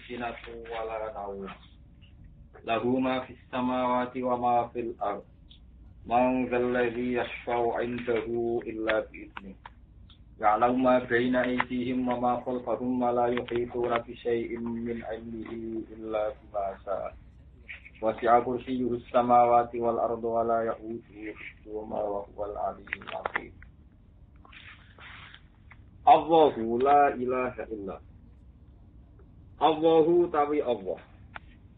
sinatu wa la nawm. Lahu ma fis samawati wa ma fil ardh. Man dzal ladzi yashfa'u 'indahu illa bi idzni. Ya'lamu ma baina aydihim wa ma khalfahum wa la yuhituna bi syai'in min 'ilmihi illa bima sha'a. Wasi'a kursiyyuhus samawati wal arda wa la ya'uduhu hifdhuhuma wa huwal 'aliyyul 'azim. Allahu la ilaha illa. Allahu tawi Allah.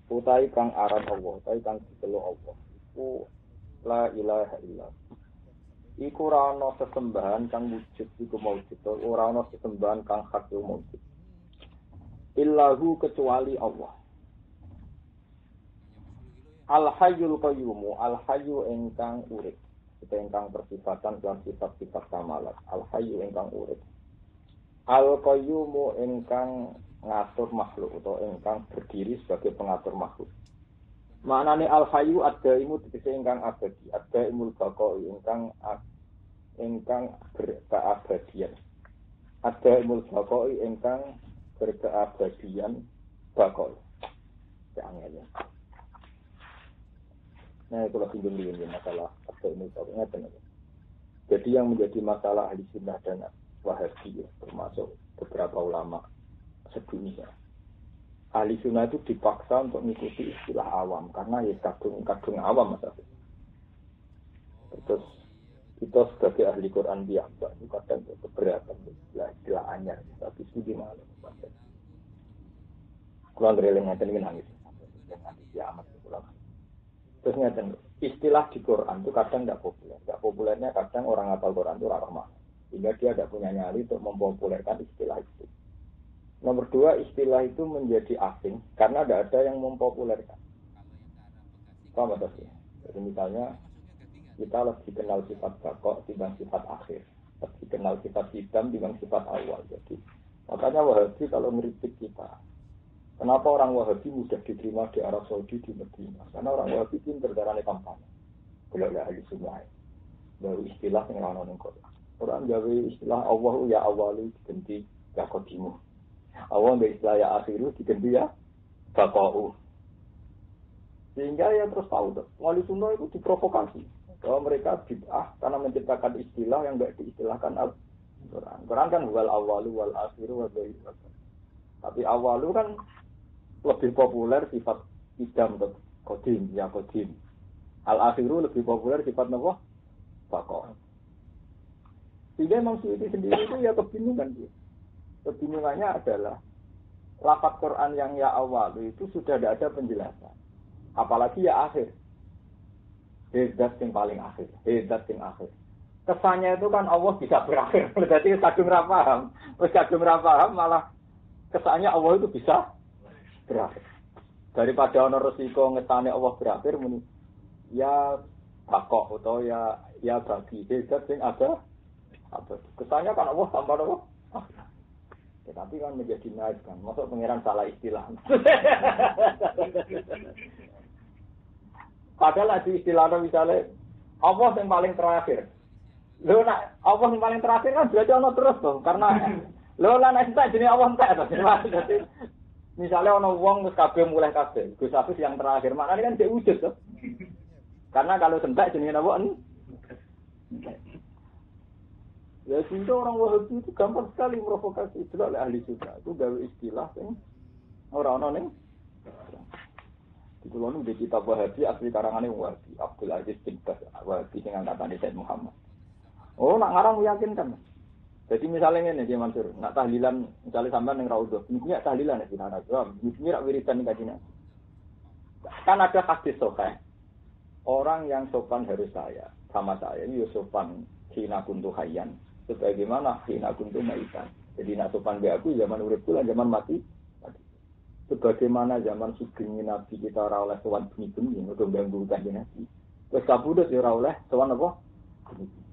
Utawi kang aran Allah, utawi kang diceluk Allah. Iku la ilaha illa. Iku ora ana sesembahan kang wujud iku maujud, ora ana sesembahan kang hak iku maujud. Illahu kecuali Allah. Al-Hayyul Qayyum, Al-Hayyu ingkang urip. Ingkang bersifatan lan sifat-sifat kamalat. Al-Hayyu ingkang urip. Al-Qayyum ingkang ngatur makhluk atau ingkang berdiri sebagai pengatur makhluk. Maknane al-hayyu ad-daimu tegese ingkang abadi, ad-daimul baqai ingkang berkeabadian. Ad-daimul baqai ingkang berkeabadian baqai. Jangan ya. Nah, itu lagi dulu masalah ad-daimul baqai ngeten. Jadi yang menjadi masalah ahli sunnah dan Wahabi termasuk beberapa ulama sedunia. Ahli sunnah itu dipaksa untuk mengikuti istilah awam karena ya kadung awam masalah. Terus kita sebagai ahli Quran biasa itu kadang keberatan istilah anyar tapi studi malam. Kurang releng ngeten iki nangis. Amat pulang. Terus ngeten istilah di Quran itu kadang tidak populer. Tidak populernya kadang orang hafal Quran itu ramah. Sehingga dia tidak punya nyali untuk mempopulerkan istilah itu. Nomor dua, istilah itu menjadi asing karena tidak ada yang mempopulerkan. Paham tak sih? Jadi misalnya kita lebih kenal sifat bakok dibanding sifat akhir, lebih kenal sifat hitam dibanding sifat awal. Jadi makanya Wahabi kalau ngeritik kita, kenapa orang Wahabi mudah diterima di Arab Saudi di Medina? Karena orang Wahabi pintar darahnya kampanye. Kalau ada ahli sunnah, baru istilah yang lawan Quran. Orang gawe istilah Allah ya awali diganti ya qadimu. Allah nggak istilah ya akhiru diganti ya baqa'u. Sehingga ya terus tahu tuh, wali sunnah itu diprovokasi bahwa mereka bid'ah karena menciptakan istilah yang nggak diistilahkan Al-Quran. Quran kan wal awalu wal akhiru wal bayu. Tapi awalu kan lebih populer sifat idam atau qadim ya qadim. Al akhiru lebih populer sifat apa? Baqa'u. Sehingga memang Suyuti sendiri itu ya kebingungan dia. Kebingungannya adalah lafaz Quran yang ya awal itu sudah tidak ada penjelasan. Apalagi ya akhir. Hezat yang paling akhir. Hezat yang akhir. Kesannya itu kan Allah bisa berakhir. Berarti kadung ra paham. Terus kadung ra paham malah kesannya Allah itu bisa berakhir. Daripada ono resiko ngetane Allah berakhir muni ya bakok atau ya bagi hezat yang ada apa? Kesannya kan Allah tambah apa? Tetapi kan menjadi naif kan. Masuk pengiran salah istilah. Padahal di istilahnya misalnya Allah yang paling terakhir. Lo nak Allah yang paling terakhir kan berarti Allah terus dong. Karena lo lah nak tak jenis Allah entek atau jadi misalnya ono wong wis kabeh mulai kabeh. Gus Hafiz yang terakhir. Maknanya kan dia wujud tuh. Karena kalau sentak jenis apa ya sehingga orang Wahabi itu gampang sekali provokasi itu oleh ahli sunnah itu gawe istilah yang orang-orang yang di kulon di kitab Wahabi asli karangannya Wahabi Abdul Aziz bin Baz Wahabi dengan kata Said Muhammad. Oh nak ngarang meyakinkan. Jadi misalnya ini dia Mansur nak tahlilan misalnya sampai neng Raudhah ini tahlilan ya di mana jam ini rak wiridan kajian. Kan ada hadis sokan orang yang sopan harus saya sama saya ini sopan hina kuntu hayyan. Sebagaimana hina kuntu maitan. Jadi nak sopan be aku zaman uripku lan zaman mati. Sebagaimana zaman sugeng Nabi kita ora oleh sowan bengi-bengi untuk ganggu kanjeng Nabi. Wis kabudut ya ora oleh sowan apa?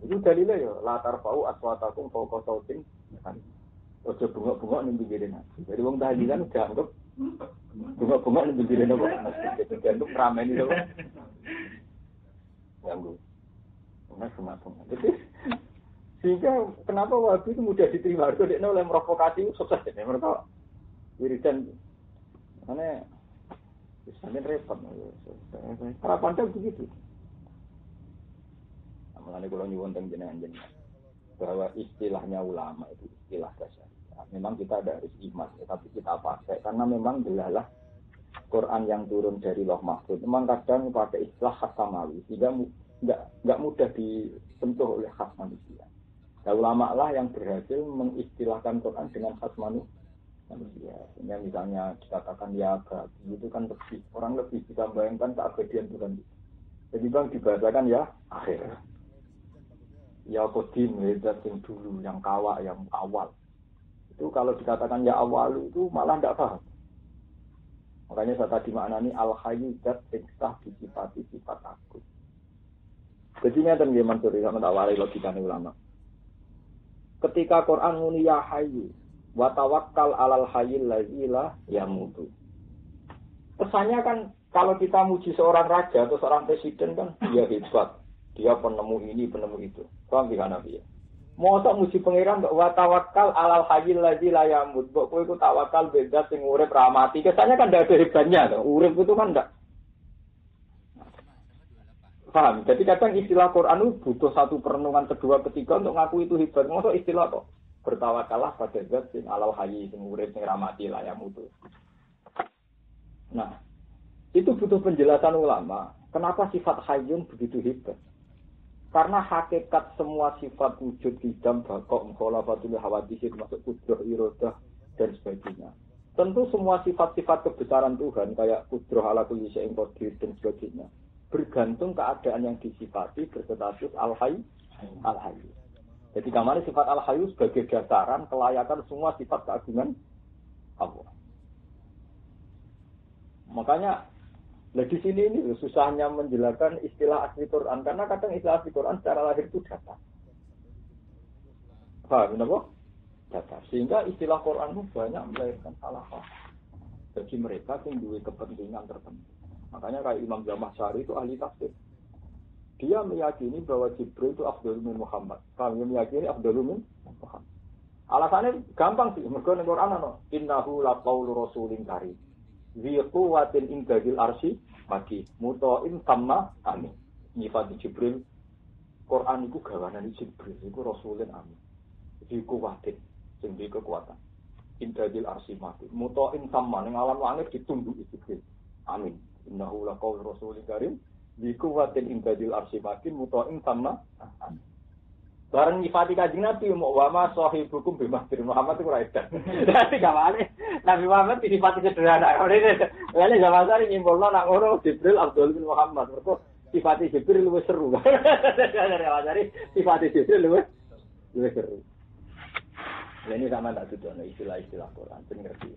Itu dalile ya latar fau aswatakum fauqa sautin. Ojo bengok-bengok ning pinggire Nabi. Jadi wong tahlilan dianggap bengok-bengok ning pinggire apa? Jadi dianggap rameni lho. Ganggu. Nah, semacam. Jadi sehingga kenapa Wahabi itu mudah diterima? Itu dia oleh provokasi sukses ini. Mereka wiridan Karena sampai repot. Para pandai begitu. Mengenai kalau nyuwun teng jenengan bahwa istilahnya ulama itu istilah dasar. Memang kita ada harus iman, tapi kita pakai karena memang jelaslah Quran yang turun dari Lauh Mahfuz. Memang kadang pakai istilah khas samawi, sehingga nggak mudah disentuh oleh khas manusia. Nah, ulama lah yang berhasil mengistilahkan Quran dengan khas manusia. Sehingga misalnya dikatakan ya abadi, itu kan lebih orang lebih bisa bayangkan keabadian Tuhan. Jadi bang dibahasakan ya akhir. Ya kodim, zat yang dulu, yang kawak, yang awal. Itu kalau dikatakan ya awal itu malah tidak paham. Makanya saya tadi maknani al-hayyu zat singstah disifati sifat aku. Jadi ini ada yang mansuri sama tawari logikanya ulama. Ketika Quran muni ya hayyu wa tawakkal alal hayyil ladzi la yamutu. Kesannya kan kalau kita muji seorang raja atau seorang presiden kan dia hebat. Dia penemu ini, penemu itu. Paham tidak Nabi ya? Masa muji pangeran kok wa tawakkal alal hayyil ladzi la yamut. Kok kowe iku tawakal beda sing urip ra mati. Kesannya kan ndak ada hebatnya to. Urip itu kan ndak. Paham? Jadi kadang istilah Quran itu butuh satu perenungan kedua ketiga untuk ngaku itu hebat. Masa istilah kok bertawakallah pada zat sing alal hayy sing urip sing ra mati la yamut. Nah, itu butuh penjelasan ulama. Kenapa sifat hayyun begitu hebat? Karena hakikat semua sifat wujud hidam, bakok, mkhalafatul hawadis masuk kudrah, iradah dan sebagainya. Tentu semua sifat-sifat kebesaran Tuhan kayak kudrah ala kulli syai'in qadir dan sebagainya bergantung keadaan yang disifati berstatus al-hayy, al-hayy. Jadi kemarin sifat al-hayy sebagai dasaran kelayakan semua sifat keagungan Allah. Makanya di sini ini susahnya menjelaskan istilah asli Quran karena kadang istilah asli Quran secara lahir itu datar. Paham kenapa? Datar. Sehingga istilah Quran itu banyak melahirkan salah paham bagi mereka yang memiliki kepentingan tertentu. Makanya kayak Imam Zamakhsyari itu ahli tafsir. Dia meyakini bahwa Jibril itu afdhalul min Muhammad. Kami meyakini afdhalul min Muhammad. Alasannya gampang sih. Mergo ning Quran ana innahu laqaulu rasulin karim. Ziqu watin indadil arsi maki mutoin sama amin. Nyifat Jibril Quran itu gawanan Jibril itu rasulin amin. Ziqu watin sing kekuatan. Indadil arsi maki mutoin sama ning alam langit ditunduk Jibril. Amin. Innahu laqaul rasulin karim ziqu watin indadil arsi maki mutoin sama amin. Bareng nyifati Kanjeng Nabi mau wama sahibukum bimahdir Muhammad itu ora edan. Dadi gawale Nabi Muhammad disifati sederhana. Lha zaman sari nyimpulno nak ngono Jibril Abdul bin Muhammad. Mergo sifati Jibril luwih seru. Dari sifati Jibril luwih seru. Lha ini sama tak tuduhno istilah-istilah Quran ben ngerti.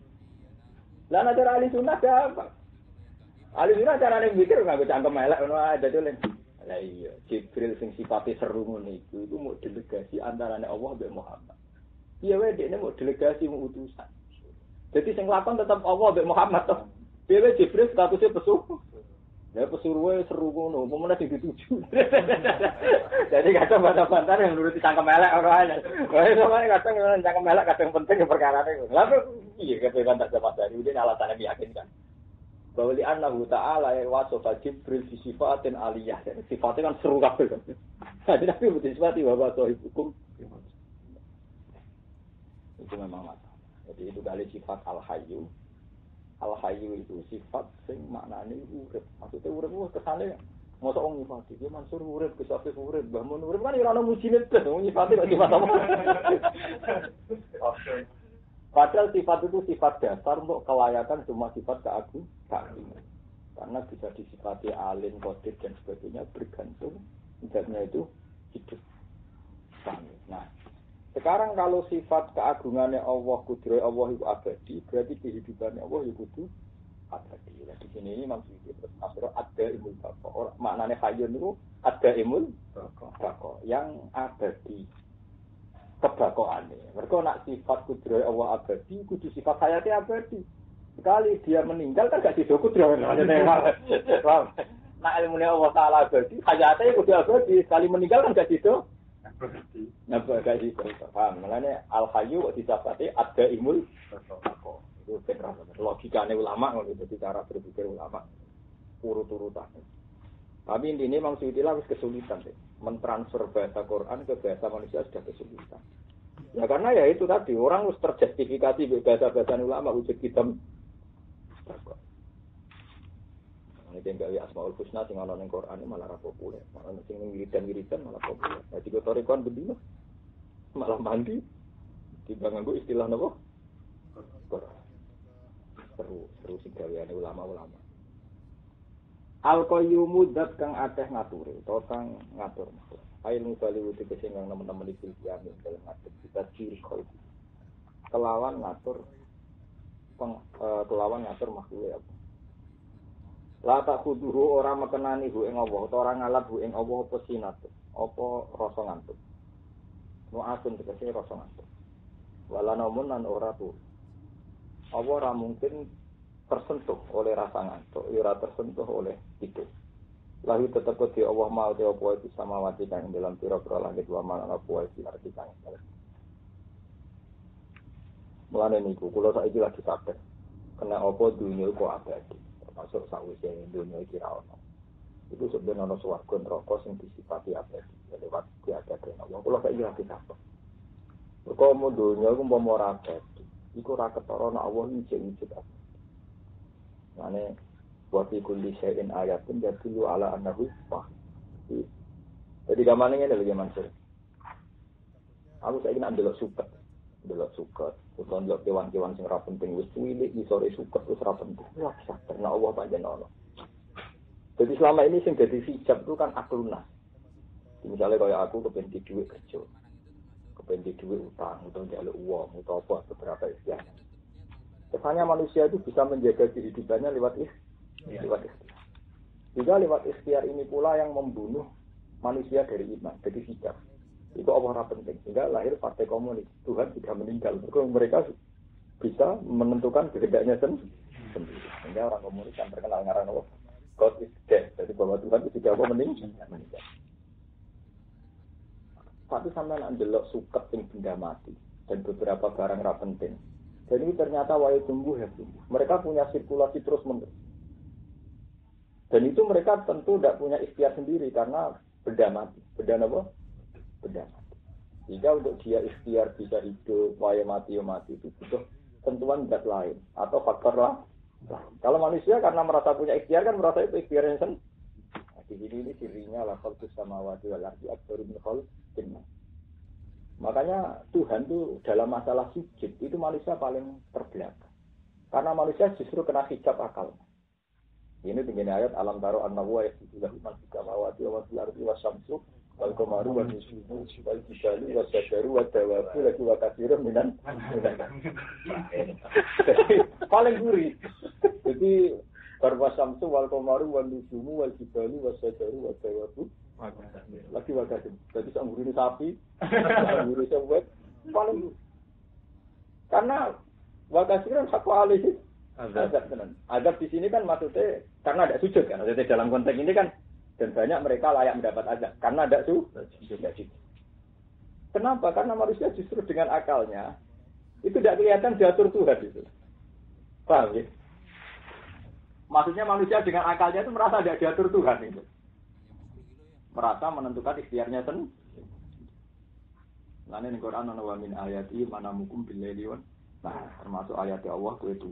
Lah nek ahli sunnah gampang. Ahli sunnah carane mikir nganggo cangkem elek ngono ae dadi lho. Lah iya, Jibril sing sifate seru ngono iku mau delegasi antarane Allah mbek Muhammad. Iya wae dekne mau delegasi mau utusan. Jadi sing lakon tetap Allah mbek Muhammad toh. Dhewe Jibril statusnya pesuruh. Ya pesuruhe seru ngono, pemene sing dituju. Jadi kadang bantah-bantah yang nuruti cangkem elek ora ana. Wae sampe kadang cangkem elek kadang penting perkarane. Lah iya kepekan tak dapat dari ini alasannya meyakinkan. Bahwa li annahu ta'ala wa sofa Jibril bi sifatin aliyah. Sifatnya kan seru kabeh kan. Jadi Nabi butuh sifati bahwa hukum itu memang masalah. Jadi itu kali sifat al-hayyu. Al-hayyu itu sifat sing maknane urip. Maksudnya urip ku kesane mosok wong nyifati. Dia Mansur urip, Gesafif urip, Mbah Mun urip kan ora ono mujine blas wong nyifati kok sifat apa. Padahal sifat itu sifat dasar untuk kelayakan semua sifat keagungan. Karena bisa disifati alim, qadir dan sebagainya bergantung zatnya itu hidup. Nah, sekarang kalau sifat keagungannya Allah, kudrah Allah itu abadi, berarti kehidupannya Allah itu kudu abadi. Nah, di sini ini maksudnya asro ada imul baqo. Maknanya hayyun itu ada imul baqo yang abadi. Kebakoane. Mergo nak sifat kudrah Allah abadi, kudu sifat hayatnya abadi. Sekali dia meninggal kan gak sido kudrah. Nah ilmunya Allah Ta'ala abadi, hayatnya kudu abadi. Sekali meninggal kan gak sido abadi. Nah gak sido. Paham? Makanya al-hayyu disifati ada imul baqo. Itu benar. Logikane ulama ngono itu cara berpikir ulama urut-urutan. Tapi intinya Imam Suyuti lah kesulitan sih. Mentransfer bahasa Quran ke bahasa manusia sudah kesulitan. Ya karena ya itu tadi orang harus terjustifikasi bahasa-bahasa ulama wujud hitam. Ini tinggal Asmaul Husna sing ana ning Quran malah ra populer, malah sing wiridan-wiridan malah populer. Nah di Torikon bedino malah mandi timbang nganggo istilah napa? Quran. Seru sing gaweane ulama-ulama. Al-Qayyumu dat kang akeh ngature, utawa kang ngatur. Ail mubali wuti sing nang nemen-nemen iki diamin dalam ngatur kita ciri kok. Kelawan ngatur makhluk apa. La tak kuduhu ora mekenani hu ing Allah, utawa ora ngalap hu ing Allah apa sinat, apa rasa ngantuk. Nu asun tegese rasa ngantuk. Wala namun lan ora tu. Apa ora mungkin tersentuh oleh rasa ngantuk, ora tersentuh oleh itu. Lalu tetap di Allah mau te apa itu samawati kang dalam pira-pira langit wa man apa iki arti kang. Mulane niku kula saiki lagi sadar. Kena apa dunia kok abadi. Masuk sawise dunia iki ra ono. Iku sebenarnya ana swarga neraka sing disifati abadi. Lewat diadakan Allah. Kula saiki lagi sadar. Kok mau dunia ku umpama ora abadi. Iku ora ketara nek Allah wujud abadi. Mane wa fi kulli syai'in ayatun yadullu ala annahu wahid. Jadi gamane ngene lho Mansur. Aku saiki nak ndelok suket. Utawa ndelok kewan-kewan sing ora penting wis cilik di sore suket wis ora penting. Wah, karena Allah panjen ono. Jadi selama ini sing dadi hijab itu kan akluna. Misalnya kaya aku kepen di dhuwit kerja. Kepen di dhuwit utang, utawa njaluk uang, utawa apa beberapa ikhtiar. Kesannya manusia itu bisa menjaga kehidupannya lewat ikhtiar. Juga lewat ikhtiar ini pula yang membunuh manusia dari iman, dari hijab. Itu Allah penting. Sehingga lahir partai komunis. Tuhan sudah meninggal. Mereka bisa menentukan kehendaknya sendiri. Sehingga orang komunis yang terkenal ngaran Allah. God is dead. Jadi bahwa Tuhan itu tidak meninggal. Tapi sampai ndelok suket yang benda mati. Dan beberapa barang ra penting. Dan ini ternyata wae tumbuh ya tumbuh. Mereka punya sirkulasi terus menerus. Dan itu mereka tentu tidak punya ikhtiar sendiri karena benda mati. Benda apa? Benda mati. Jika untuk dia ikhtiar bisa hidup, wae mati itu butuh tentuan zat lain atau faktor lain. Kalau manusia karena merasa punya ikhtiar kan merasa itu ikhtiarnya sendiri. Di sini ini cirinya la khalqus samawati wal ardi akbaru min khalqin. Makanya Tuhan itu dalam masalah sujud itu manusia paling terbelakang. Karena manusia justru kena hijab akal. Ini tingginya ayat alam taro an-nawa yasjudu man fis samawati wa fil ardi wasyamsu wal qamaru wan nujumu wal jibalu wasyajaru wadawabu lagi wa katsirun minan. Paling gurih. Jadi barwasyamsu wal qamaru wan nujumu wal jibalu wasyajaru wadawabu lagi wakasin. Jadi sangguri ini sapi, sangguri sewet, paling. Karena wakasiran satu alih azab tenan. Azab di sini kan maksudnya karena ada sujud kan. Maksudnya dalam konteks ini kan dan banyak mereka layak mendapat azab karena ada sujud. Kenapa? Karena manusia justru dengan akalnya itu tidak kelihatan diatur Tuhan itu. Paham ya? Maksudnya manusia dengan akalnya itu merasa tidak diatur Tuhan itu. Merasa menentukan ikhtiarnya sendiri. Lain di Quran ana wa min ayati manamukum billaili wan. Nah, termasuk ayat Allah itu.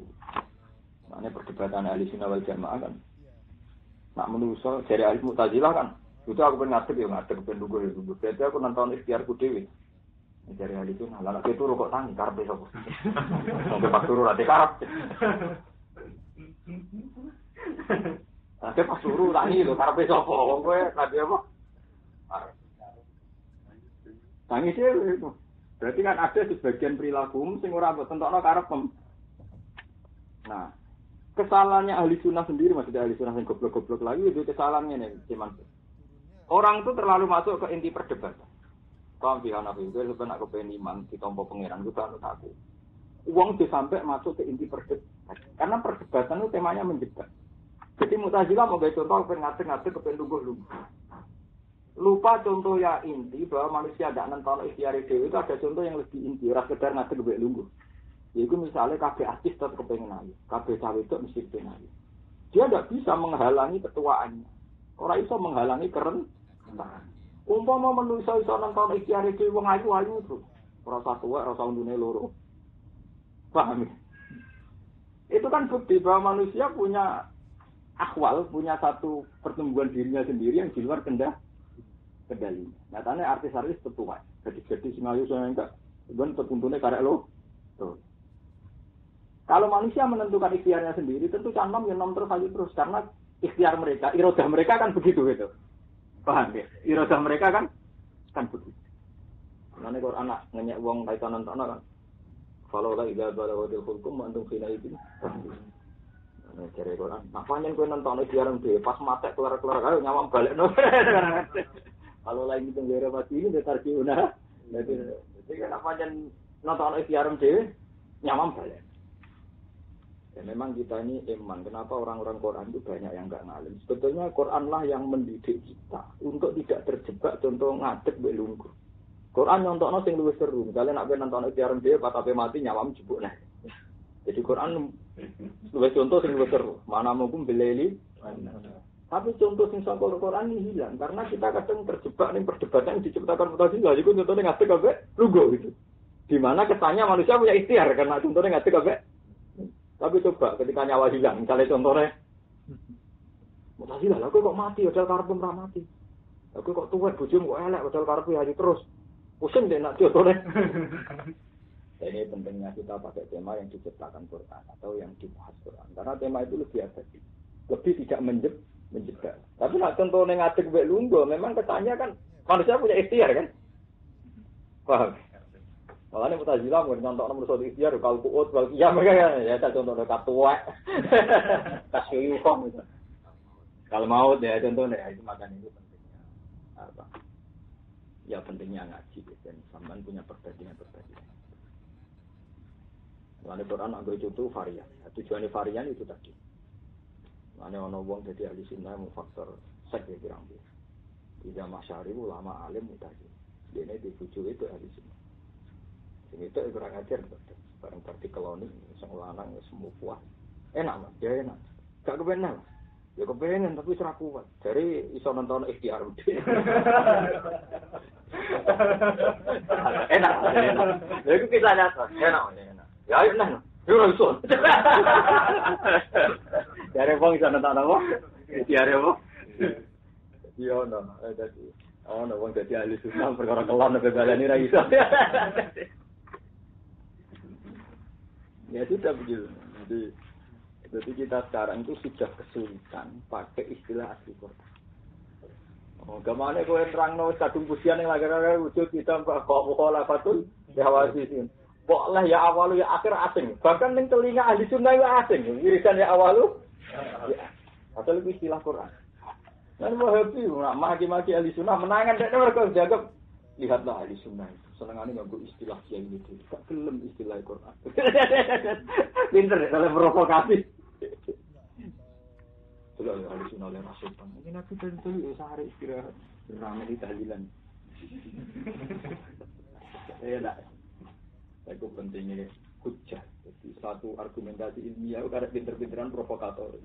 Nah, ini perdebatan ahli sunnah wal jamaah kan. Nak menuso dari ahli Mu'tazilah kan. Itu aku pengen ngadep ya ngadep ben lugu ya lugu. Berarti aku nonton ikhtiarku dhewe. Dari ahli sunnah lan aku turu kok tangi karepe sapa. Sampai pas turu ate karep. Tapi pas suruh tangi lho karepe sapa wong kowe tadi apa? Tangi itu. Berarti kan ada sebagian perilaku sing ora mbok tentokno karepem. Nah, kesalahannya ahli sunnah sendiri maksudnya ahli sunnah yang goblok-goblok lagi itu kesalahannya nih cuman. Orang itu terlalu masuk ke inti perdebatan. Kalau di Hanafi itu sebenarnya aku pengen iman ditompo pangeran itu kan aku. Uang itu sampai masuk ke inti perdebatan. Karena perdebatan itu temanya menjebak. Jadi Mu'tazilah mau bagi contoh ngatur-ngatur kepen lungguh-lungguh. Lupa contoh ya inti bahwa manusia tidak nonton ikhtiar dewi itu ada contoh yang lebih inti. Ora sekedar ngatur kepen lungguh. Yaitu misalnya kabeh artis tetap kepengen ayu, kabeh cawe itu mesti kepengen ayu. Dia tidak bisa menghalangi ketuaannya. Orang iso menghalangi kerentanan. Umpama manusia iso nonton ikhtiar iki wong ayu terus. Rasa tua, rasa undune loro. Paham ya? Itu kan bukti bahwa manusia punya akwal, punya satu pertumbuhan dirinya sendiri yang di luar kendali. Nyatanya artis-artis tetua. Jadi singayu saya enggak, kemudian tertuntutnya karek lo. Tuh. Kalau manusia menentukan ikhtiarnya sendiri, tentu canom yang nom terus aja terus karena ikhtiar mereka, irodah mereka kan begitu gitu. Paham ya? Irodah mereka kan begitu. Nanti kalau anak ngenyek wong kaitan nonton kan, kalau lagi gak balawadil hukum antum kena itu. Nah, cari Quran. Nah, panjang kau nonton ikhtiaran dia pas mata kelar ayo nyawam balik no. Kalau lagi tenggara pasti ini detar ciuna. Jadi kan panjang nonton ikhtiaran dia nyawam balik. Ya, memang kita ini iman. Kenapa orang-orang Quran itu banyak yang enggak ngalim? Sebetulnya Quranlah yang mendidik kita untuk tidak terjebak contoh ngadeg belunggu. Quran nyontokno sing luwih seru. Misale nek nonton ikhtiaran dhewe pas ape mati nyawam jebuk nah. Jadi Quran luwih contoh sing luwih seru. Mana mungkin beleli. Tapi contoh sing saka Quran ini hilang karena kita kadang terjebak ning perdebatan yang diciptakan Mu'tazilah. Iku contohnya ngadeg ape lungguh gitu. Di mana kesannya manusia punya ikhtiar karena contohnya ngadeg ape. Tapi coba ketika nyawa hilang, misalnya contohnya, Mu'tazilah, aku kok mati, padahal karepku ora mati. Aku kok tuwek bojomu kok elek, padahal karepku ayu terus. Pusing deh nak contohnya. Ini pentingnya kita pakai tema yang diciptakan Quran atau yang dibahas Quran. Karena tema itu lebih efektif, lebih tidak menjebak. Tapi nak contohnya ngadeg mbek lungguh, memang kesannya kan manusia punya ikhtiar kan? Paham? Makanya Mu'tazilah mau contoh nomor satu ikhtiar kalau kuat kalau iya mereka ya tak contoh dekat tua kasyuyuhom itu kalau mau ya contohnya itu makanya itu pentingnya apa ya pentingnya ngaji dan sampean punya perbandingan. Makanya Quran anggo itu varian tujuannya varian itu tadi makanya ono wong jadi ahli sunnah mau faktor sek pirang tidak masyari ulama alim Mu'tazilah dia dibujuk itu ahli sunnah. Ini itu kurang ajar, barang partikeloni, sang lanang, semua puas. Enak mas, ya enak. Gak kepengen mas, ya kepengen tapi serah kuat. Dari iso nonton ikhtiar. Enak. Ya itu kita nyata, enak. Ya enak. Ya iso. Dari bang iso nonton apa? Ikhtiar apa? Iya no, jadi. Oh no, bang jadi ahli sunnah perkara kelon sampai balani ra iso. Ya sudah begitu. Jadi kita sekarang itu sudah kesulitan pakai istilah asli Quran. Oh, kemana kau terangno kadung pujian yang lagi-lagi wujud kita kok mukhalafatul hawasin. Pokoklah ya awalu ya akhir asing. Bahkan ning telinga ahli sunnah itu asing. Wiridan ya awalu. Ya. Atau lebih istilah Quran. Dan Wahabi, maki-maki ahli sunnah menangan dek mereka jaga. Lihatlah ahli sunnah itu. Senengannya nggak istilah kiai itu, tak gelem istilah Quran. Pinter kalau provokasi. Kalau ahli sunnah oleh Rasul, mungkin aku tentu sehari istirahat, ramai di tahlilan. Ya tak. Itu pentingnya hujjah. Jadi satu argumentasi ilmiah karena pinter-pinteran provokator.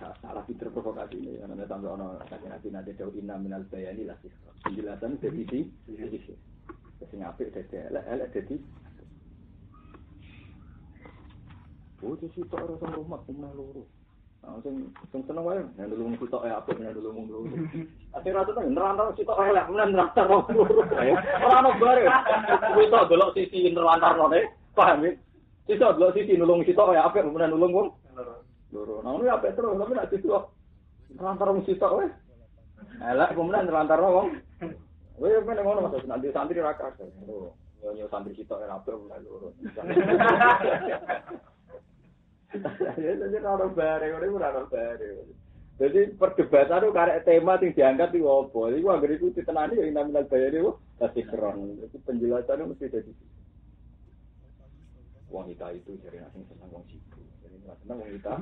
Salah pinter provokasi ini, karena sampai orang nanti jauh inna minal bayani lah sih. Penjelasan jadi di ngapik jadi elek jadi. Oh itu sih tak orang rumah punya luru. Langsung seneng wae, yang dulu mesti tok apa, yang dulu mung luru. Akhirnya tuh nerlantar sih tok elek, kemudian nerlantar luru. Orang ono bare. Kuwi tok delok sisi nerlantar none, paham ya? Sisi delok sisi nulung sih tok apa, kemudian nulung wong. Loro. Nah, ini apa terus? Tapi nak situ nelantar wong sitok weh. Elek kemudian nelantar wong. Weh men ngono Mas, nanti santri ra kae. Oh, yo santri sitok ora apa mulai loro. Ya jadi ora bare. Jadi perdebatan itu karek tema sing diangkat iki opo? Iku anggere iku ditenani yang nominal bayar itu pasti keren. Jadi penjelasannya mesti dari situ. Wong kita itu jadi nasi senang wong situ. Senang wong kita,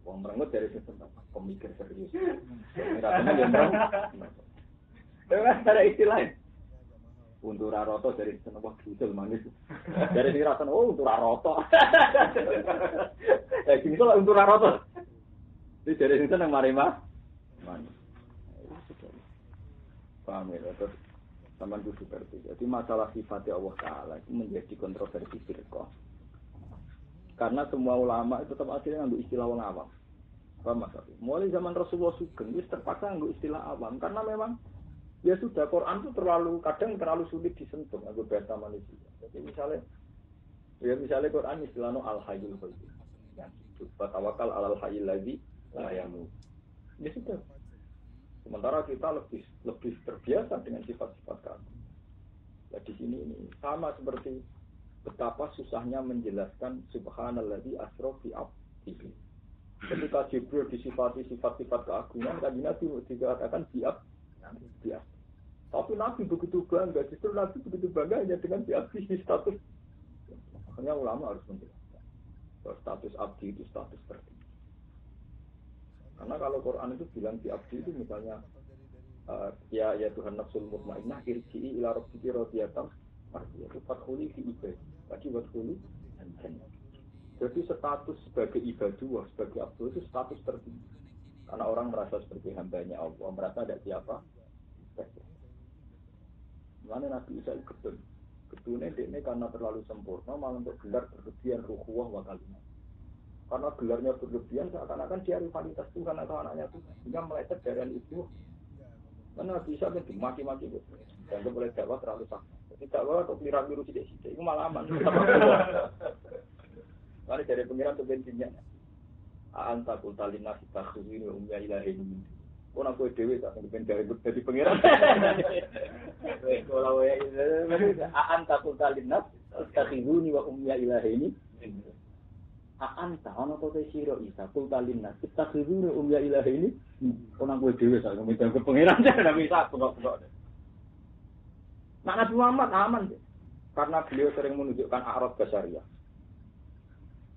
wong merengut dari senang pemikir serius. Senang yang mereng. Itu ada istilahnya. Untuk raroto dari seneng wah gitu manis. Dari sini rasanya untuk raroto. Gitu lah untuk raroto. Jadi dari sini seneng marima. Manis. Paham ya, terus sama itu seperti. Jadi masalah sifat Allah Taala itu menjadi kontroversi firqah. Karena semua ulama itu tetap akhirnya ngambil istilah orang awam. Paham maksudnya? Mulai zaman Rasulullah Sugeng itu terpaksa ngambil istilah awam karena memang ya sudah, Quran itu kadang terlalu sulit disentuh untuk bahasa manusia. Jadi misalnya Quran istilahnya al-hayyul qayyum. Yang itu tawakal alal hayyil ladzi la yamut. Ya sudah. Sementara kita lebih terbiasa dengan sifat-sifat kami. Ya di sini ini sama seperti betapa susahnya menjelaskan subhanalladzi asra bi abdihi. Ketika Jibril disifati sifat-sifat keagungan, kan Nabi dikatakan bi abdihi. Tapi Nabi begitu bangga, justru Nabi begitu bangga hanya dengan diabdi status. Makanya ulama harus menjelaskan bahwa status abdi itu status tertinggi. Karena kalau Quran itu bilang diabdi itu misalnya ya Tuhan nafsul mutmainnah irji'i ila rabbiki radiyatan mardiyah. Fathuli fi ibadi. Tadi fathuli jannah. Jadi status sebagai ibadah, sebagai abdi itu status tertinggi. Karena orang merasa sebagai hambanya Allah, merasa ada siapa. Mana Nabi Isa itu gedune dekne karena terlalu sempurna malah untuk gelar berlebihan ruhuwah wa kalimat. Karena gelarnya berlebihan seakan-akan dia rivalitas Tuhan atau anaknya Tuhan. Sehingga meleset dari itu. Karena Nabi Isa kan dimaki-maki gitu. Dan boleh dakwah terlalu sakit. Jadi dakwah atau keliru-keliru sidik-sidik itu malah aman. Mari dari pengiran tuh bensinnya. Anta kultalina kita khuzini umya ilahin. Kau nak kau dewi tak mungkin dari pengiran. Kalau ya aan takut kalinat takhizuni wa umya ilahi ini. Aan tak ono kau siro isa kultalinat takhizuni umya ilahi ini. Kau nak kau dewi tak mungkin dari pengiran. Tidak bisa pokok-pokok. Nak Nabi Muhammad aman karena beliau sering menunjukkan a'rad basyariah.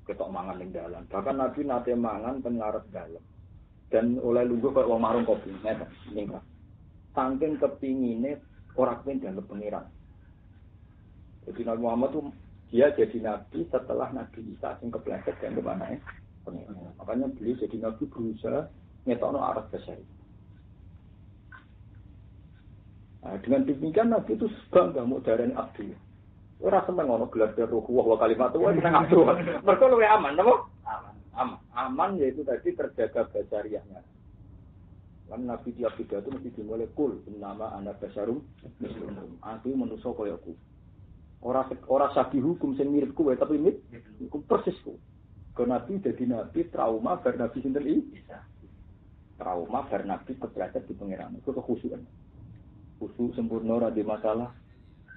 Ketok mangan ning dalan. Bahkan Nabi nate mangan teng ngarep dalan. Dan oleh lungguh kok wong marung kopi ngeten ningkat. Saking kepingine ora kepen dianggep pangeran. Jadi Nabi Muhammad itu dia jadi nabi setelah Nabi Isa sing kepleset dianggep anake pangeran. Makanya beliau jadi nabi berusaha ngetokno arah besar. Nah, dengan demikian Nabi itu bangga mau darani abdi. Ora seneng ngono gelar ruhuwah wa kalimat wae seneng abdi. Mergo luwih aman, napa? Aman yaitu tadi terjaga basariahnya. Kan Nabi tiap pidato mesti dimulai kul nama anak basarum muslim. Aku manusia kaya aku. Ora sabi hukum sing mirip kowe tapi mirip hukum persisku. Ke Nabi jadi nabi trauma bar Nabi sinten iki? Trauma bar Nabi kepleset di pangeran. Itu kekhusyukan. Khusyuk sempurna ora ada masalah.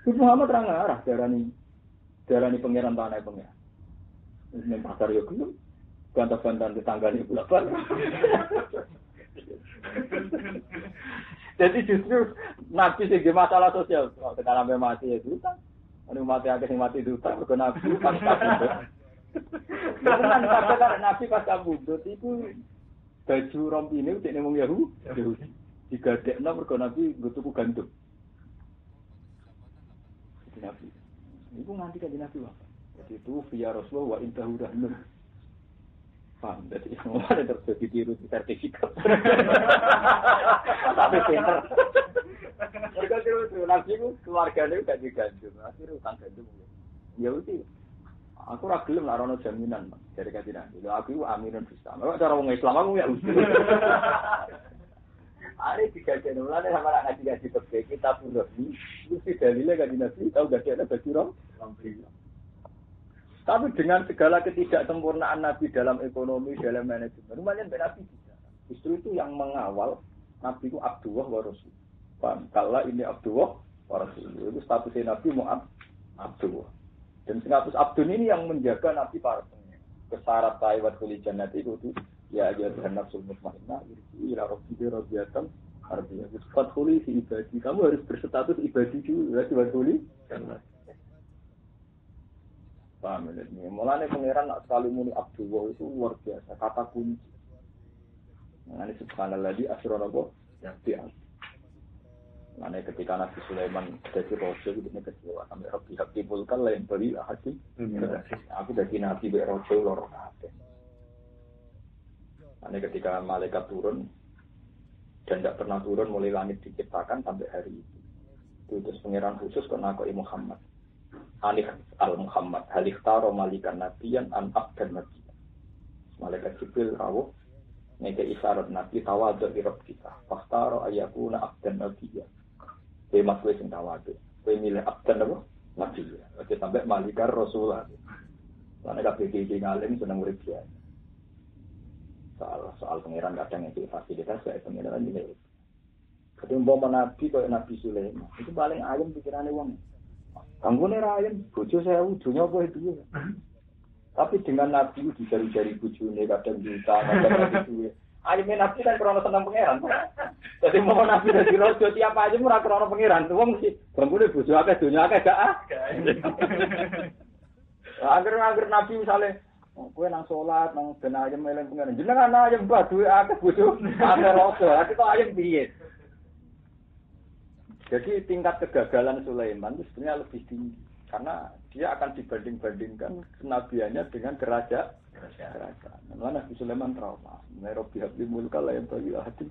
Nabi Muhammad ra ngarah darani pangeran tanah pangeran. Nek pasar yo gelem bantah-bantahan tetanggane bulak-balik. Jadi justru Nabi sing di masalah sosial, sekarang sampai mati itu kan, anu mati akeh sing mati itu tak berguna pas kabudut. Bukan karena Nabi pas kabudut itu baju rompine dekne wong Yahudi. Digadekno mergo Nabi nggo tuku gandum. Nabi. Iku nganti kan Nabi wae. Jadi itu via Rasulullah wa intahu rahnun. Paham, jadi semua ada terjadi tiru di sertifikat. Tapi pinter. Mereka terus nanti keluarganya gak digandum, akhirnya utang gandum. Ya udah, aku ragilem lah rono jaminan dari kajian. Aku aminun bisa. Kalau cara orang Islam aku ya udah. Hari digajian mulai sama anak ngaji pergi kita pun resmi. Mesti dalilnya kajian Nabi tahu gak ada baju rom. Tapi dengan segala ketidaksempurnaan Nabi dalam ekonomi, dalam manajemen, lumayan Nabi bisa. Justru itu yang mengawal Nabi itu Abdullah wa Rasul. Kalau ini Abdullah wa Rasul, itu statusnya Nabi Mu'ab Abdullah. Dan status Abdul ini yang menjaga Nabi para pengen. Kesyarat taiwat kulijan Nabi itu ya Tuhan nafsul mutmainnah, ila rabbika radiyatan artinya. Fathuli fi ibadi. Kamu harus berstatus ibadi dulu, ya fathuli. Paham ini. Mulanya pangeran nak sekali muni Abdullah itu luar biasa. Kata kunci. Nah ini subhanallah di asrona kok. Ya biasa. Mana ketika Nabi Sulaiman jadi rojo itu kecewa sampai Rabbi Habib Mulkan lain beri hati. Aku jadi Nabi berojo lorong hati. Mana ketika malaikat turun dan tidak pernah turun mulai langit diciptakan sampai hari itu. Itu pengiran khusus ke Nabi Muhammad. Alih al-Muhammad, halih taro malikan nabiyan an abdan nabiyan. Malaikat Jibril rawuh ngeke isyarat Nabi tawadhu di Rabb kita. Fakhtaro ayakuna abdan nabiyan. Kowe masuk sing tawadhu. Kowe milih abdan apa? Nabiyan. Oke sampai malikar Rasulullah. Karena kabeh iki ngalim seneng urip ya. Soal pengiran kadang itu fasilitas saya pengiran ini. Ketika Nabi kayak Nabi Sulaiman itu paling ayam pikirannya wong. Kanggone ra ayam bojo saya ujungnya apa itu. Tapi dengan Nabi itu jari-jari bojone kadang juta kadang itu. Ayamnya Nabi kan krono seneng pengiran. Jadi mau Nabi dadi raja tiap ayam ora krono pengiran. Wong mesti kanggone bojo akeh donya akeh gak. Agar Nabi misalnya kowe nang salat nang ben ayem eling pengen jenengan ayem mbah duwe akeh bojo akeh raga ati kok ayem piye. Jadi tingkat kegagalan Sulaiman itu sebenarnya lebih tinggi karena dia akan dibanding-bandingkan kenabiannya dengan kerajaan. Mana Nabi Sulaiman trauma. Rabbi habli mulka la yanbaghi ahadin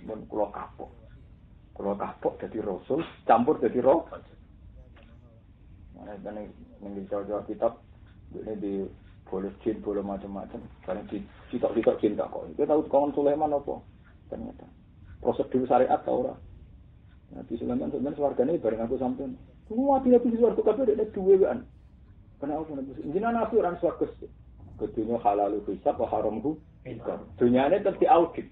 mun kula kapok jadi rasul campur jadi roh. Mana ning jauh-jauh kitab ini di boleh jin, boleh macam-macam. Karena kita cinta kok. Kita tahu kawan Sulaiman apa? Ternyata prosedur syariat tau ora. Nabi Sulaiman sebenarnya swargane bareng aku sampean. Semua nabi swarga kabeh ada duwe kan. Kenapa Nabi? Jenengan nabi orang swarga. Kedunya halal hisab wa haramku hisab. Dunyane tetep diaudit.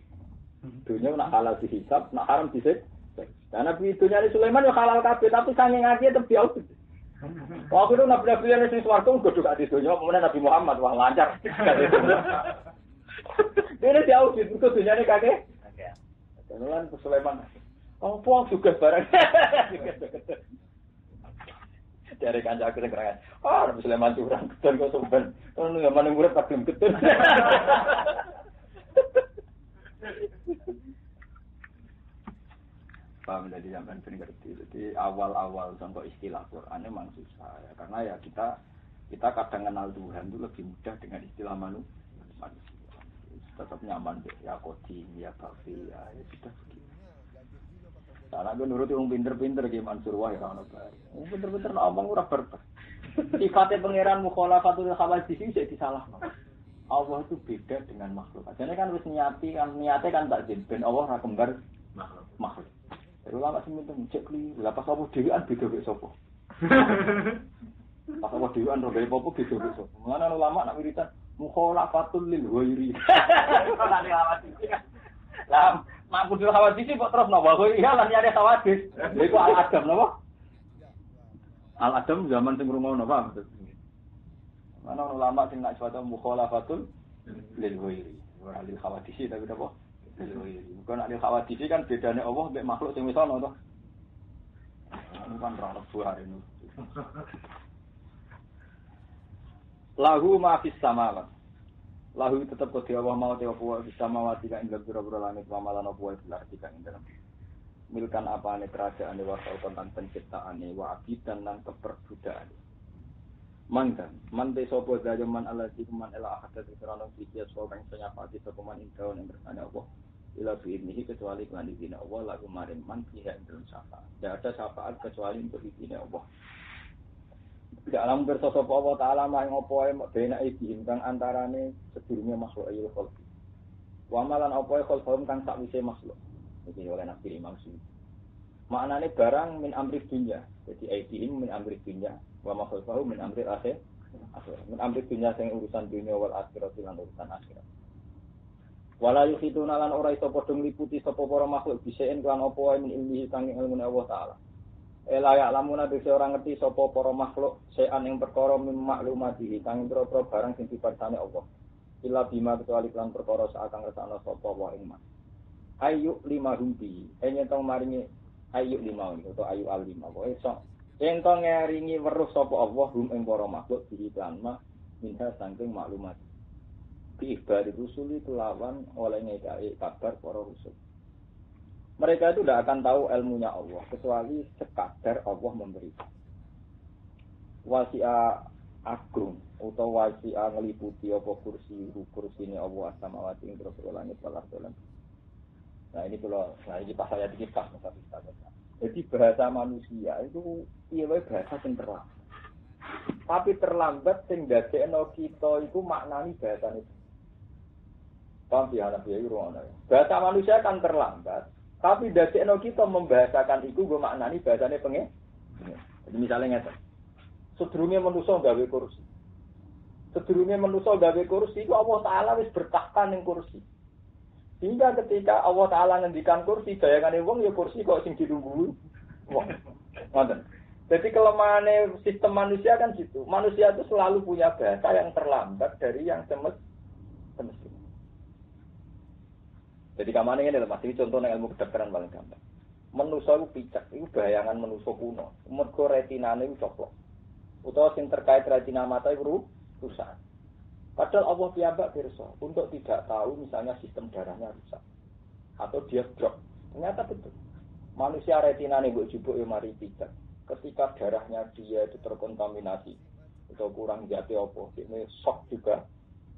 Dunya nak halal dihisab, nak haram disik. Nah Nabi dunyane Sulaiman yo halal kabeh tapi saking ngake tetep diaudit. Waktu itu Nabi yang di swarga kudu gak didunya, kemudian Nabi Muhammad wah lancar. Dia diaudit itu dunyane kakek. Kenalan Sulaiman. Oh, puang juga barang. Dari kancaku sing kerangan. Oh, Nabi Sulaiman curang gedon kok sumben. Ono yang mana murid tak belum gedon. Paham dari zaman ngerti. Jadi awal-awal contoh istilah Quran memang susah ya. Karena ya kita kadang kenal Tuhan itu lebih mudah dengan istilah manusia. Tetap nyaman ya Qadim, ya Bafi, ya sudah begitu. Karena gue nurut yang pinter-pinter kayak Mansur Wahid orang baru. Pinter-pinter nak omong ora berkah. Sifatnya pangeran mukhalafatul khawadis itu disalah. Allah itu beda dengan makhluk. Jadi kan harus niatnya kan tak ben Allah ora kembar makhluk. Terus lama seminta cek li, lah pas apa dhewean beda kok sapa. Pas apa dhewean ro gawe apa beda kok sapa. Mulane ulama nak wiritan mukhalafatul lil ghairi. Ora diawati. Lah makudul khawadis kok terus napa kok iya lan nyari khawadis. Lha iku al-adam napa? Al-adam zaman sing rungono apa maksudnya. Mana ulama sing nak suatu mukhalafatul lil ghairi. Ora lil khawadis tapi napa? Bukan ada khawatir kan bedanya Allah dengan makhluk yang misalnya toh. Ini kan rara buah hari ini. Lahu ma'afis samawat. Lahu tetap kodi Allah mau tewa puwa fis samawat jika indah bura-bura langit wamalan puwa ikhlas jika indah. Milkan apa ane kerajaan wasal tentang penciptaan wa abidan dan keperbudakan. Man te sopo dajaman ala man ela ahad dari kerana fikir soal yang senyapati sopaman indawan yang bersanya Allah. Ila bi'idnihi kecuali dengan izin Allah lagu maring man pihak dalam syafaat. Tidak ada syafaat kecuali untuk izin Allah. Tidak alam bersosok Allah Ta'ala yang opoe bena izin kang antarane sedurunge makhluk ayul kholqi. Wa malan opoe kholqum kang sakwise makhluk. Ini oleh Nabi Imam Suyuti. Maknane barang min amri dunya. Jadi izin min amri dunya. Wa makhlukau min amri akhir. Min amri dunya sing urusan dunya wal akhirat lan urusan akhirat. Wala yukhituna lan ora iso padha ngliputi sapa para makhluk bisaen kan apa wae min ilmihi sanging ilmune Allah taala. Ela ya lamuna dhewe ora ngerti sapa para makhluk sean ing perkara mim maklumatihi sanging pira-pira barang sing diparsane Allah. Illa bima kecuali lan perkara sakang resana sapa wae ing man. Ayu 5 humpi, enyentong maringi ayu 5 itu ayu al 5. Pokoke iso entong ngeringi weruh sapa Allah hum ing para makhluk diiklan mah minha sanging maklumat. Ibadah rusul itu lawan oleh ngedai kabar para rusul. Mereka itu tidak akan tahu ilmunya Allah kecuali sekadar Allah memberi. Wasi'a agung atau wasi'a ngeliputi apa kursine Allah samawati ing boro langit wal ardh. Nah ini pas saya dikit satu. Jadi bahasa manusia itu iya bahasa yang terlambat. Tapi terlambat sing dadekno kita iku maknani bahasane. Paham ya anak ya irono. Bahasa manusia kan terlambat, tapi dadekno kita membahasakan iku go maknani bahasane pengen. Jadi misalnya ngeten. Sedurunge manusa gawe kursi. Sedurunge manusa gawe kursi iku Allah Taala wis bertahta ning kursi. Sehingga ketika Allah Ta'ala ngendikan kursi, bayangane wong ya kursi kok sing dilungguhi wong. Ngoten. Jadi kelemahan sistem manusia kan gitu. Manusia itu selalu punya bahasa yang terlambat dari yang semestinya. Jadi kamane ngene lho Mas, iki contohnya ilmu kedokteran paling gampang. Manusa itu picek, itu bayangan manusa kuno. Mergo retinane itu coplok. Utawa sing terkait retina mata itu rusak. Padahal Allah piyambak pirsa untuk tidak tahu misalnya sistem darahnya rusak atau dia drop. Ternyata betul. Manusia retinane mbok jupuk yo mari picek. Ketika darahnya dia itu terkontaminasi atau kurang jati apa, ini shock juga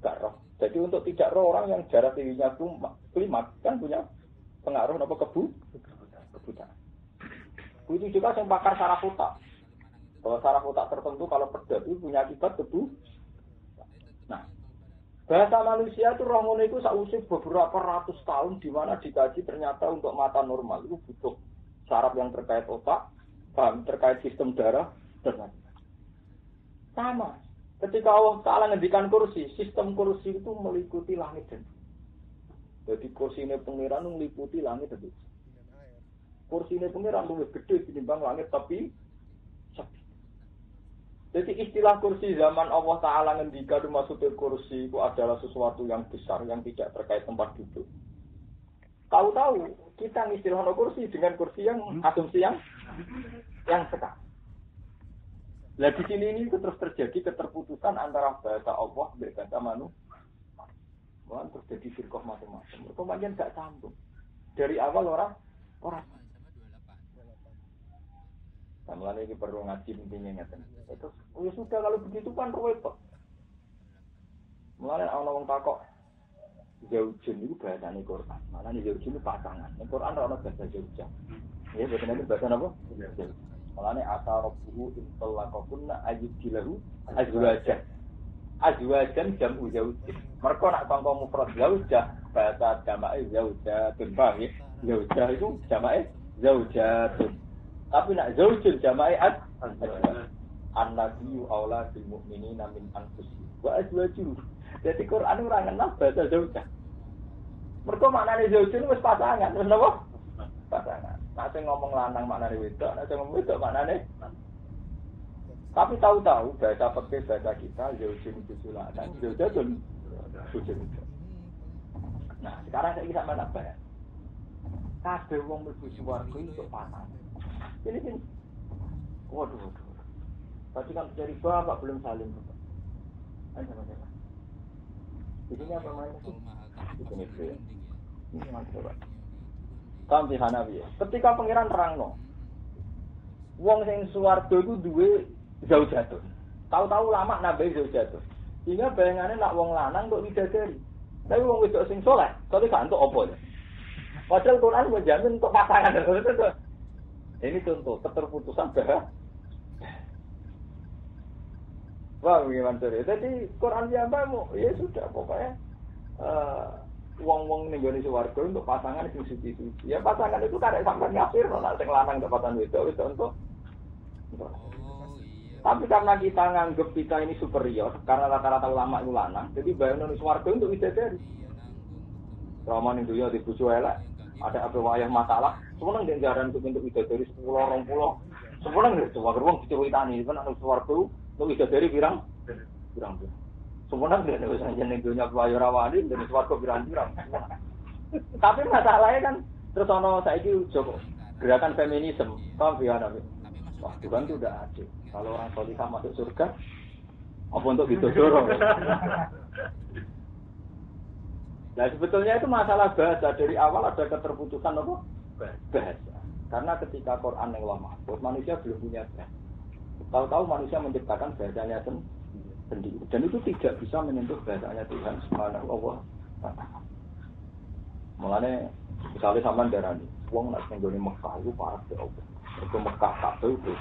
gak roh. Jadi untuk tidak roh orang yang darah tingginya klimak kan punya pengaruh apa kebutaan. Itu juga yang pakar saraf otak. Bahwa saraf otak tertentu kalau pedas itu punya akibat Nah, bahasa manusia itu roh ngono itu sausih beberapa ratus tahun di mana dikaji ternyata untuk mata normal itu butuh saraf yang terkait otak, terkait sistem darah dan sama. Ketika Allah Ta'ala ngendikan kursi, sistem kursi itu meliputi langit dan jadi kursi ini pengiran meliputi langit dan kursi ini pengiran lebih gede dibanding langit tapi jadi istilah kursi zaman Allah Ta'ala ngendika maksudnya kursi itu adalah sesuatu yang besar yang tidak terkait tempat duduk. Tahu-tahu kita ngistilahkan kursi dengan kursi yang asumsi yang sekarang. Nah di sini ini terus terjadi keterputusan antara bahasa Allah dan bahasa manusia. Malah terjadi firqah macam-macam. Kemudian gak sambung. Dari awal orang. Mulanya ini perlu ngaji intinya ngeten. Itu ya sudah kalau begitu kan repot. Mulanya orang takok zaujun itu bahasane Quran. Mulanya zaujun itu pasangan. Ning Quran ora ono bahasa zaujah. Ya betul itu bahasa apa? Mulanya ata rabbuhu in talaqakunna ayyidlahu azwajan. Azwajan jamu zaujin. Mergo nak kanggo mufrad zaujah bahasa jamae zaujatun bae. Zaujah itu jamae zaujatun. Tapi nak zaujul jama'at an-nabiyyu aula bil mu'minina min anfusihim wa azwajuhum. Jadi Quran ora ngenal bahasa zaujah. Mergo maknane zaujul wis pasangan, terus napa? Pasangan. Nek sing ngomong lanang maknane wedok, nek sing ngomong wedok maknane. Tapi tahu-tahu bahasa fikih bahasa kita zaujul itu sulatan, zaujatun. Nah, sekarang saya bisa mana bayar? Kabeh wong mlebu swarga untuk pasangan. Ini. Waduh. Tadi kan dari bapak belum saling. Ayo sama-sama. Ini apa mainnya sih? Ini mantap Pak. Sampai Hanafi. Ketika pangeran terangno. Wong sing swarga iku duwe zaujatun. Tahu-tahu lama nabi zaujatun. Sehingga bayangane nak wong lanang kok widadari. Tapi wong wedok sing saleh, tapi gak entuk apa ya. Padahal Quran menjamin untuk pasangan. Ini contoh keterputusan bahasa. Wah, bagaimana cara? Jadi Quran yang bamu, ya sudah pokoknya wong-wong ning gone swarga untuk pasangan sing suci-suci. Ya pasangan itu karek sampean ngafir nek sing lanang kepatan wedok untuk. Tapi karena kita nganggep kita ini superior, karena rata-rata ulama itu lanang, jadi bayangno ning swarga untuk widadari. Raman itu ya dibujuk elek. Ada apa wayah masalah, sebenarnya dia jaran untuk widadari 10-20. Sebenarnya itu wajar wong diceritani, kan ana swarga untuk widadari pirang. Sebenarnya dia wis jeneng dunya wayah rawani dan swarga pirang-pirang. Tapi masalahnya kan terus ana saiki Joko gerakan feminisme, paham ya Nabi? Wah, Tuhan itu udah adil. Kalau orang solihah masuk surga, apa untuk ditodorong? Nah sebetulnya itu masalah bahasa dari awal ada keterputusan apa? bahasa. Karena ketika Quran yang lama, manusia belum punya bahasa. Tahu-tahu manusia menciptakan bahasanya sendiri. Dan itu tidak bisa menyentuh bahasanya Tuhan Subhanahu wa Ta'ala. Mulane misalnya sampean darani, wong nek nggone Mekah itu parah ya Allah. Itu Mekah kabeh itu.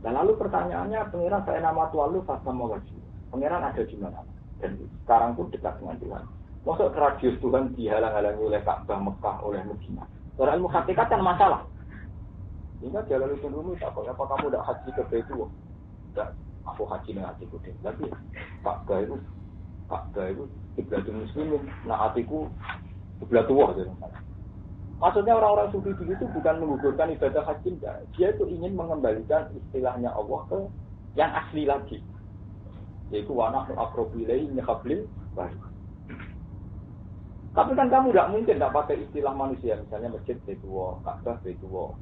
Dan lalu pertanyaannya, pengiran saya nama Tuhan lu sama wajib. Pengiran ada di mana? Dan sekarang pun dekat dengan Tuhan. Maksud radius Tuhan dihalang-halangi oleh Ka'bah Mekah, oleh Madinah. Soal ilmu hakikat kan masalah. Sehingga jalan itu dulu, apa kamu udah haji ke Baitul? Enggak, aku haji dengan hatiku deh. Tapi Ka'bah itu kiblatul muslimin. Nah hatiku kiblatul wah. Maksudnya orang-orang sufi dulu itu bukan menggugurkan ibadah haji, enggak. Dia itu ingin mengembalikan istilahnya Allah ke yang asli lagi. Yaitu wanahnu aqrabu ilaihi min hablil warid. Tapi kan kamu enggak mungkin enggak pakai istilah manusia, misalnya masjid Baitullah, Ka'bah Baitullah.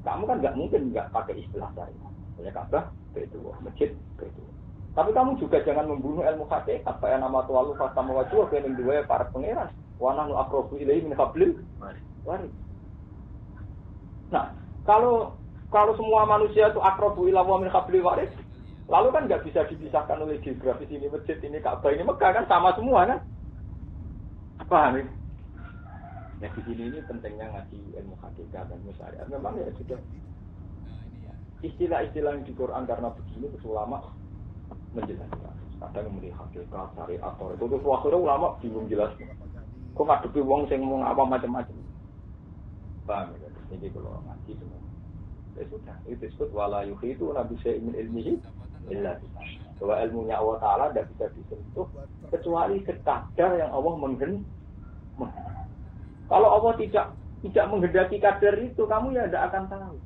Kamu kan enggak mungkin enggak pakai istilah syariat. Misalnya Ka'bah Baitullah, masjid Baitullah. Tapi kamu juga jangan membunuh ilmu hakikat, kayak nama Tuhan fasama wajhu kening duwe para pangeran. Wanahnu aqrabu ilaihi min hablil warid. Nah, kalau semua manusia itu aqrabu ila wa min hablil warid, lalu kan enggak bisa dipisahkan oleh geografis ini masjid ini Ka'bah ini Mekah kan sama semua kan? Paham ya? Nah di sini ini pentingnya ngaji ilmu hakikat dan syariat. Memang ya sudah istilah-istilah yang di Quran karena begini itu ulama menjelaskan. Kadang melihat hakikat syariat atau itu akhirnya ulama bingung jelasnya. Kok ngadepi wong sing ngomong apa macam-macam. Paham ya? Jadi kalau ngaji semua. Ya sudah, itu disebut wala yuhitu nabi syai'in ilmihi illa billah. Bahwa ilmunya Allah Ta'ala tidak bisa disentuh kecuali sekadar yang Allah menghendaki. Kalau Allah tidak menghendaki kadar itu, kamu ya tidak akan tahu.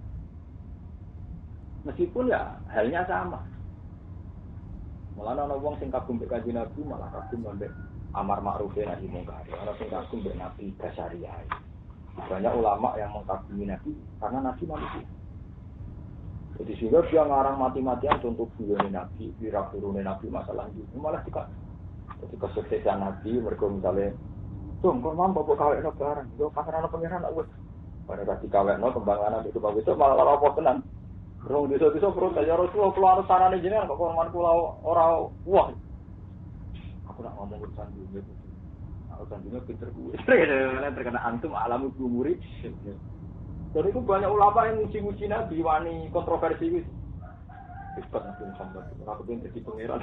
Meskipun ya halnya sama. Malah ana wong sing kagum mbek Kanjeng Nabi malah kagum mbek amar ma'ruf nahi mungkar. Ana sing kagum mbek Nabi Basyariah. Banyak ulama yang mengkagumi Nabi karena Nabi manusia. Jadi sehingga dia ngarang mati-matian contoh beliau Nabi, wirakturune Nabi masalah itu. Malah juga jadi kesuksesan Nabi mereka misalnya tuh, kau mampu bawa kawin no barang, yo pasaran pengiran aku. Pada kasih kawin no kembangan itu bagus itu malah apa tenan. Rong desa perut aja Rasulullah keluar sarane jenengan kok korban kula ora wah. Aku nak ngomong urusan dunia itu. Urusan dunia pinter gue. Terkena antum alamu murid. Jadi itu banyak ulama yang muji-muji Nabi wani kontroversi itu. Cepat Nabi Muhammad, aku pengen jadi pengiran.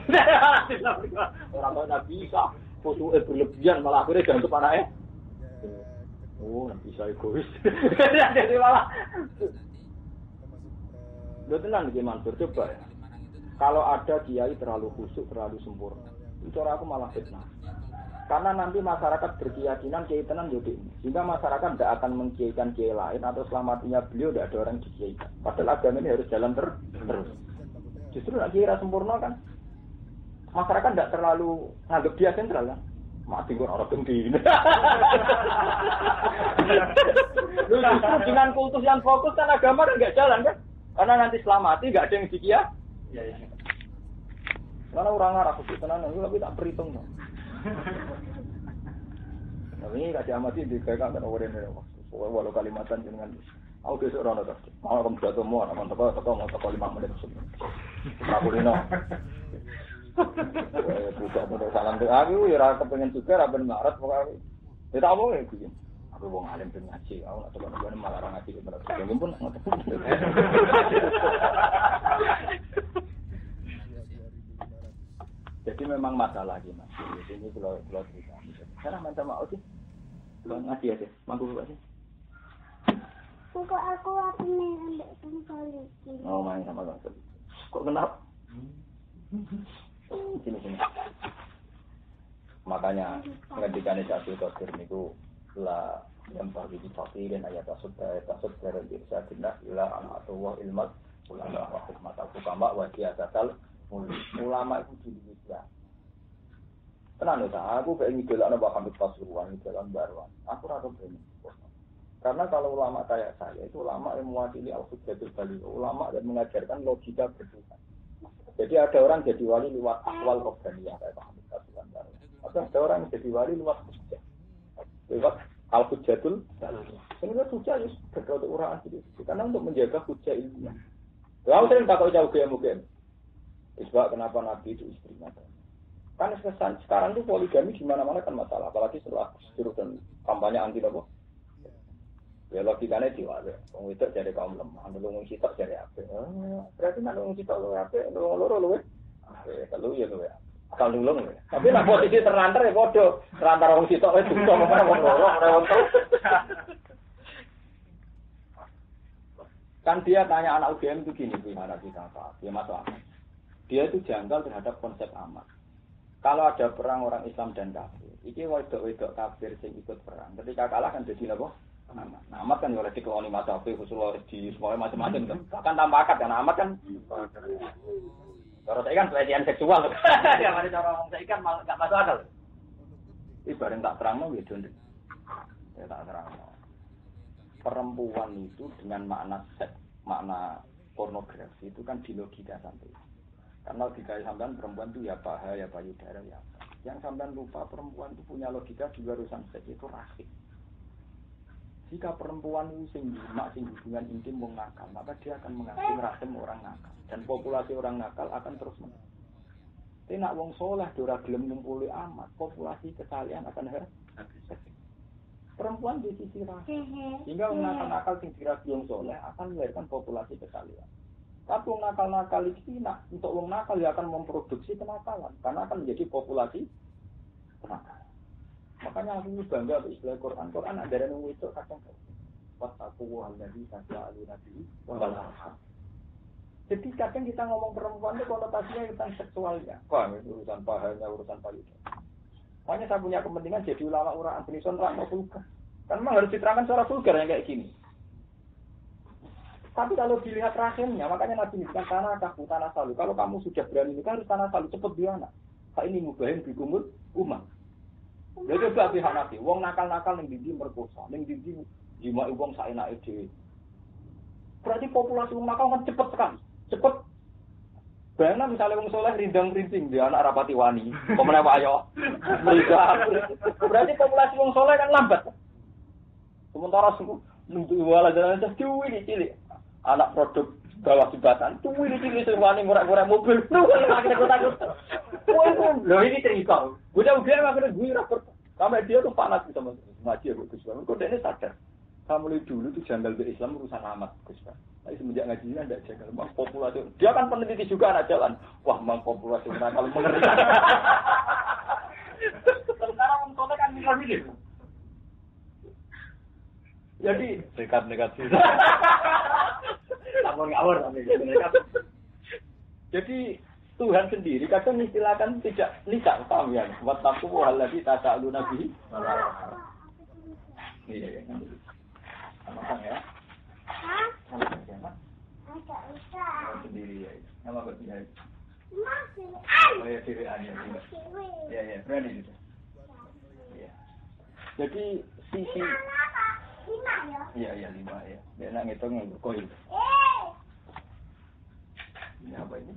Orang Nabi Isa foto berlebihan malah akhirnya jangan ke panah oh nanti saya egois jadi malah lo tenang nih Mansur coba ya kalau ada kiai terlalu khusyuk terlalu sempurna itu orang aku malah fitnah karena nanti masyarakat berkeyakinan kiai tenan jadi sehingga masyarakat tidak akan mengkiaikan kiai lain atau selamatinya beliau tidak ada orang dikiaikan padahal agama ini harus jalan terus justru nak kiai sempurna kan masyarakat tidak terlalu nganggap dia sentral kan? Mati kok orang gending. Justru dengan kultus yang fokus kan agama kan nggak jalan kan? Karena nanti selamati nggak ada yang dikia. Iya. Karena orang Arab itu tenan tapi tak perhitung dong. Tapi ini kasih amati di kayak kan orang ini walau Kalimantan dengan aku besok orang itu. Mau kamu jatuh mau, mau teko 5 menit sebelum. Aku ini buka modal salam tuh aku ya rasa pengen juga raben marat pokoknya ya tak mau ya begini aku wong alim ben ngaji aku nak coba malah orang ngaji bener bener pun ngoten jadi memang masalah lagi mas ini kalau cerita sekarang minta maaf sih ngaji aja mangku sih kok aku nih ambek kembali oh main sama kok kenapa sini. Makanya ngendikan Abdul Qadir niku la yang bagi di fakirin ayat tasud dari bisa tindak ila anatullah ilmat ulama wa hikmat al-hukama wa siyasatal ulama itu di Indonesia. Tenan ta aku pengen ngidolakno Pak Hamid Pasuruan jalan baruan. Aku ora pengen. Karena kalau ulama kayak saya itu ulama yang mewakili al-hujjatul baligh, ulama yang mengajarkan logika bertuhan. Jadi ada orang jadi wali lewat akwal qobdaniyah kayak Pak Hamid Pasuruan. Atau ada orang jadi wali lewat hujjah. Lewat al-hujjatul baligh. Sebenarnya hujah itu berdoa untuk orang asli. Karena untuk menjaga hujah ilmiah. Lalu sering takut jauh mungkin. Sebab kenapa Nabi itu istrinya? Kan sekarang itu poligami di mana-mana kan masalah. Apalagi setelah suruh dan kampanye anti apa? Ya logikanya diwale. Wong itu jadi kaum lemah, nulung sitok jadi apa? Berarti nulung sitok lu apa? Nulung loro lu. Kalau ya lu ya. Asal nulung ya. Tapi nak posisi terlantar ya bodoh. Terlantar wong sitok itu sama wong loro ora wong tau. Kan dia tanya anak UGM itu gini, gimana kita tahu? Dia masuk akal. Dia itu janggal terhadap konsep amat. Kalau ada perang orang Islam dan kafir, iki wedok-wedok kafir sing ikut perang. Ketika kalah kan jadi apa? Amat. Nah, amat kan oleh dikeloni mazhabi usul di semuanya macam-macam tuh. Bahkan tanpa akad kan amat kan. Kalau saya kan pelecehan seksual. Ya mari cara ngomong saya kan malah enggak masuk akal. Ibarat tak terangno ya don. Ya tak terangno. Perempuan itu dengan makna seks, makna pornografi itu kan di logika sampai. Karena logika sampean perempuan itu ya paha, ya payudara, ya apa. Yang sampean lupa perempuan itu punya logika juga urusan seks itu rahim. Jika perempuan itu sing hubungan intim wong nakal, maka dia akan mengaku rahim orang nakal. Dan populasi orang nakal akan terus meningkat. Tapi nak wong soleh dora gelem ngumpuli amat, populasi kesalahan akan habis. Perempuan di sisi rahim. Sehingga wong nakal-nakal sing dirasi wong soleh akan melahirkan populasi kesalahan. Tapi wong nakal-nakal iki nak untuk wong nakal dia akan memproduksi kenakalan karena akan menjadi populasi kenakalan. Makanya aku bangga dengan istilah Quran. Quran ada yang itu kadang wattaqu allazi tas'alu nabi wal arham. Jadi kadang kita ngomong perempuan itu konotasinya tentang seksualnya. Wah, itu urusan pahanya, urusan payudara. Makanya saya punya kepentingan jadi ulama orang Antinison terang vulgar. Kan memang harus diterangkan secara vulgar yang kayak gini. Tapi kalau dilihat rahimnya, makanya Nabi bukan tanah kaku, tanah salu. Kalau kamu sudah berani nikah harus tanah salu, cepat dia anak. Kayak ini mubahin bikumul umat. Lha coba pihak Nabi, wong nakal-nakal ning ndi merkosa, ning ndi jimai wong saenake dhewe. Berarti populasi wong nakal kan cepet sekali. Cepet. Bayangna misalnya wong soleh rindang-rinding dia anak rapati wani, pemene wayo. Berarti populasi wong soleh kan lambat. Sementara nunggu wala jalan cilik cilik. Anak produk bawah jembatan, cilik sing wani murah-murah mobil. Akhirnya takut. Loh ini cerita. Udah akhirnya gue rapor. Sampai dia tuh panas gitu sama ngaji ya Gus Bang. Kok dia sadar. Kamu mulai dulu tuh janggal ke Islam urusan amat Gus Bang. Tapi semenjak ngajinya enggak janggal. Mang populasi. Dia kan peneliti juga anak jalan. Wah, mang populasi nakal mengerikan. Sementara mentolnya kan mikir-mikir. Jadi dekat-dekat sih. Ngawur tapi dekat. Jadi Tuhan sendiri kadang istilahkan tidak lisan, paham ya? Wattaqu allazi tas'alu nabi. Iya. Sama ya. Hah? Enggak usah. Sendiri ya. Nama kok dia? Masih. Oh ya, diri aja. Ya, berani gitu. Iya. Jadi sisi 5 ya? Iya, 5 ya. Dia nak ngitung yang koin. Ini apa ini?